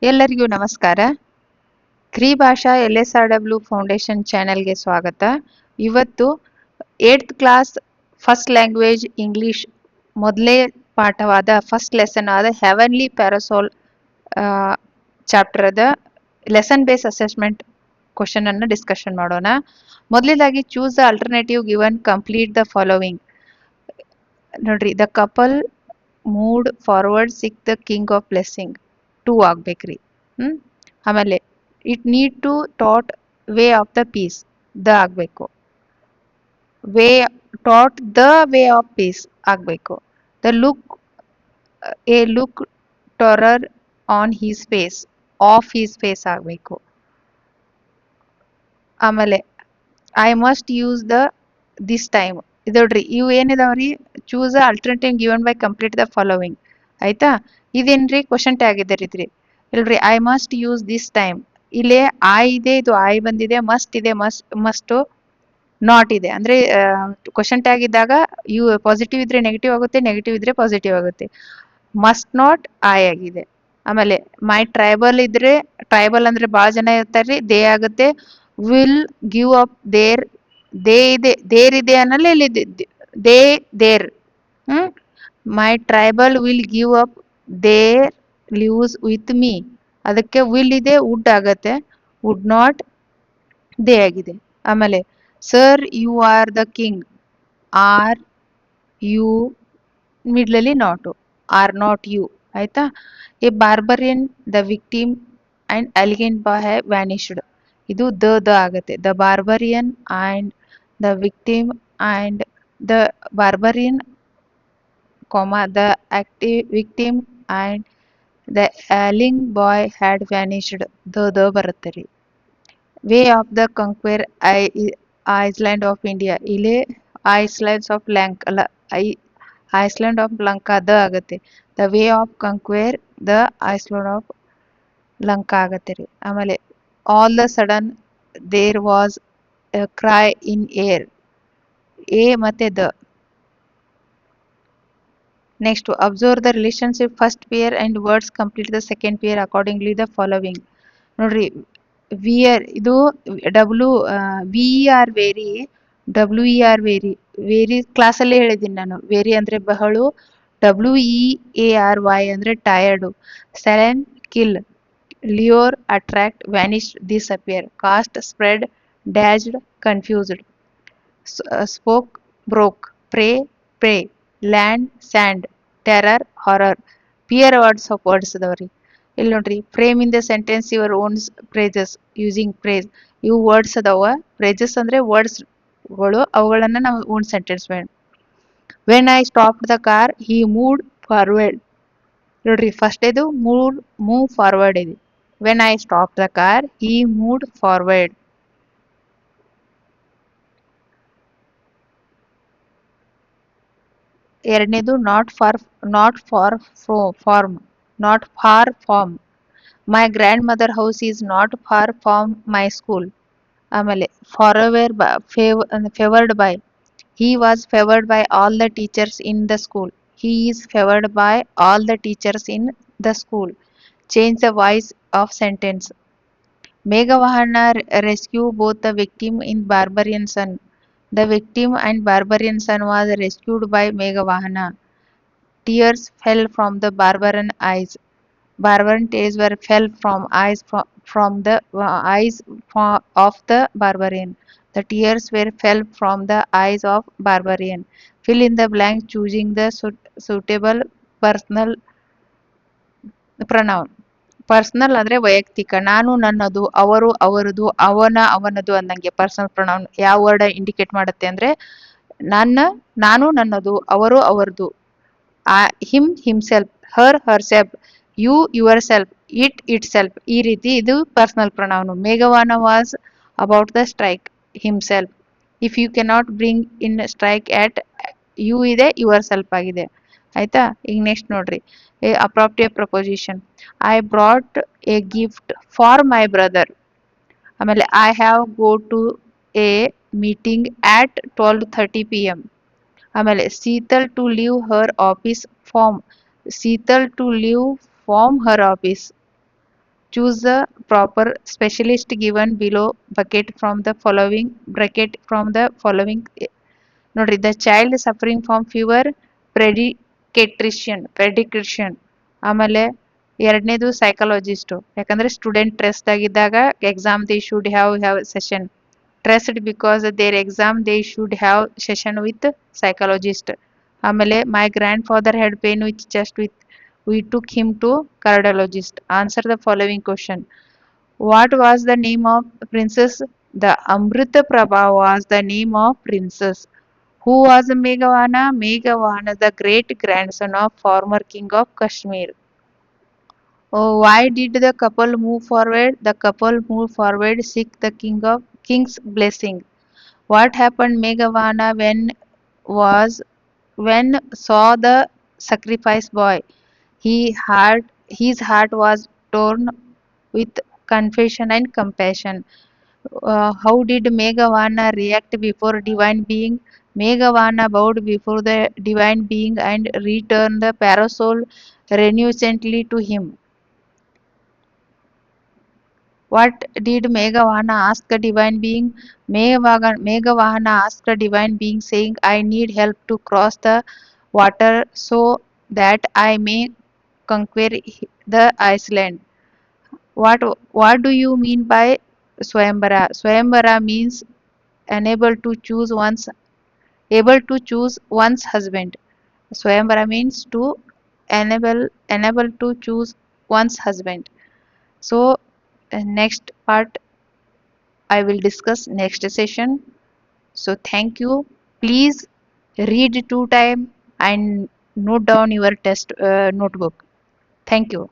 ಎಲ್ಲರಿಗೂ ನಮಸ್ಕಾರ. ಕ್ರಿ ಭಾಷಾ LSRW ಫೌಂಡೇಶನ್ ಚಾನೆಲ್ಗೆ ಸ್ವಾಗತ. ಇವತ್ತು 8th class first language English ಮೊದಲೇ ಪಾಠವಾದ ಫಸ್ಟ್ ಲೆಸನ್ ಆದ ಹೆವನ್ಲಿ ಪ್ಯಾರಾಸೋಲ್ ಚಾಪ್ಟರ್ದ ಲೆಸನ್ ಬೇಸ್ ಅಸೆಸ್ಮೆಂಟ್ ಕ್ವಶನ್ ಅನ್ನು ಡಿಸ್ಕಷನ್ ಮಾಡೋಣ. ಮೊದಲನೇದಾಗಿ choose the alternative given, complete the following. ನೋಡ್ರಿ, the couple moved forward seek the king of blessing 2 ಆಗ್ಬೇಕ್ರಿ. ಆಮೇಲೆ it need to taught way of the peace, the ಆಗ್ಬೇಕು. Way taught the way of peace ಆಗ್ಬೇಕು. The look a look terror on his face, of his face ಆಗ್ಬೇಕು. ಆಮೇಲೆ I must use the this time. ಇದೋಡ್ರಿ, ಇವು ಏನಿದಾವ್ರಿ, choose alternative given by, complete the following. ಆಯ್ತಾ? ಇದೇನ್ರಿ question tag ಇದೆ ಇದ್ರಿ. ಇಲ್ರಿ, I must use this time. ಇಲ್ಲೇ ಐ ಇದೆ, ಇದು ಐ ಬಂದಿದೆ, ಮಸ್ಟ್ ಇದೆ, ಮಸ್ಟ್ ನಾಟ್ ಇದೆ. ಅಂದ್ರೆ ಕ್ವಶನ್ ಟ್ಯಾಗ್ ಇದ್ದಾಗ ಯು ಪಾಸಿಟಿವ್ ಇದ್ರೆ ನೆಗೆಟಿವ್ ಆಗುತ್ತೆ, ನೆಗೆಟಿವ್ ಇದ್ರೆ ಪಾಸಿಟಿವ್ ಆಗುತ್ತೆ. ಮಸ್ಟ್ ನಾಟ್ ಐ ಆಗಿದೆ. ಆಮೇಲೆ ಮೈ ಟ್ರೈಬಲ್ ಇದ್ರೆ, ಟ್ರೈಬಲ್ ಅಂದ್ರೆ ಬಹಳ ಜನ ಇರ್ತಾರ್ರಿ, ದೇ ಆಗುತ್ತೆ. Will give up their, they ಇದೆ, ದೇರ್ ಇದೆ ಅನ್ನಲ್ಲ, ಇಲ್ಲಿ they their. My tribal will give up their lives with me. ಅದಕ್ಕೆ ವಿಲ್ ಇದೆ, ವುಡ್ ಆಗತ್ತೆ, ವುಡ್ ನಾಟ್ ದೇ ಆಗಿದೆ. ಆಮೇಲೆ sir you are the king, are you ಮಿಡ್ಲಲ್ಲಿ ನಾಟು, are not you. ಆಯ್ತಾ? A barbarian, the victim and elegant boy have vanished. ಇದು the ಆಗತ್ತೆ. The barbarian and the victim and the barbarian, the active victim and the elegant boy had vanished. The ಬರುತ್ತೆ ರೀ. Way of the conquer island of India. ಇಲ್ಲಿ islands of ಲ್ಯಾಂಕ್ ಅಲ್ಲ, island of Lanka, the ಆಗತ್ತೆ. The way of conquer the island of Lanka ಆಗತ್ತೆ ರೀ. ಆಮೇಲೆ all the sudden there was CRY in air, a ಮತ್ತೆ the. Next, observe the relationship first pair and words, complete the second pair accordingly the following. ನೋಡ್ರಿ, weary ಇದು W V R very, W E R very. Very ಕ್ಲಾಸಲ್ಲೇ ಹೇಳಿದ್ದೀನಿ ನಾನು. Very ಅಂದ್ರೆ ಬಹಳು, W E A R Y ಅಂದ್ರೆ tired. Slain kill, lure attract, vanish disappear, cast spread, dazed confused, spoke broke, pray pray, land sand, terror horror. Pair words ಅದಾವ್ರಿ. ಇಲ್ಲಿ ನೋಡ್ರಿ, frame in the sentence your own phrases using phrase. ಇವು words ಅದಾವ. Phrases ಅಂದ್ರೆ ವರ್ಡ್ಸ್ಗಳು, ಅವುಗಳನ್ನ ನಾವು own sentence ಮಾಡಿ. When I stop the car he moved forward. ನೋಡ್ರಿ, ಫಸ್ಟ್ ಇದು ಮೂವ್ ಫಾರ್ವರ್ಡ್ ಇದೆ. When I stop the car he moved forward. ಎರಡನೇದು not far from. My grandmother house is not far from my school. ಆಮೇಲೆ forever favored by, he was favored by all the teachers in the school. He is favored by all the teachers in the school. Change the voice of sentence. Meghavahana rescue both the victim and barbarian son. The victim and barbarian son was rescued by Meghavahana. Tears fell from the barbarian eyes. Barbarian tears were fell from the eyes of the barbarian. The tears were fell from the eyes of barbarian. Fill in the blank choosing the suitable personal pronoun. Personal ಅಂದ್ರೆ ವೈಯಕ್ತಿಕ. ನಾನು ನನ್ನದು, ಅವರು ಅವರದು, ಅವನದು ಅನ್ನಂಗೆ personal pronoun ಯಾವ word indicate ಮಾಡುತ್ತೆ ಅಂದ್ರೆ ನಾನು ನನ್ನದು, ಅವರು ಅವರದು, him himself, her herself, you yourself, itself. ಈ ರೀತಿ ಇದು ಪರ್ಸನಲ್ ಪ್ರೊನೌನ್. ಮೇಘವಾನ was about the strike himself. If you cannot bring in strike at, you ಇದೆ, ಯುವರ್ ಸೆಲ್ಫ್ ಆಗಿದೆ. ಆಯ್ತಾ? ಈಗ ನೆಕ್ಸ್ಟ್ ನೋಡ್ರಿ, appropriate preposition. I brought a gift for my brother. ಆಮೇಲೆ I have go to a meeting at 12:30 PM. ಆಮೇಲೆ Sheetal to leave her office from, Sheetal to leave from her office. Choose the proper specialist given below bucket from the following bracket from the following. ನೋಡ್ರಿ the child suffering from fever paediatrician ಆಮೇಲೆ ಎರಡನೇದು psychologist ಯಾಕಂದ್ರೆ student stress ಆಗಿದ್ದಾಗ exam they should have session stressed because their exam they should have session with psychologist ಆಮೇಲೆ my grandfather had pain with chest with we took him to cardiologist answer the following question what was the name of princess the Amrita Prabha was the name of princess who was Meghavana? Meghavana, the great grandson of former king of Kashmir. Oh, why did the couple move forward? The couple moved forward, seek the king's blessing. What happened Meghavana was when saw the sacrifice boy? His heart was torn with confession and compassion. How did Meghavana react before divine being? Meghavana bowed before the divine being and returned the parasol reluctantly to him. What did Meghavana ask the divine being? Meghavana asked the divine being, saying, I need help to cross the water so that I may conquer the Iceland. What what do you mean by Swayambara? Swayambara means unable to choose one's able to choose one's husband. Swayambara means to enable to choose one's husband. So next part I will discuss next session. So thank you. Please read two time and note down your test notebook. Thank you.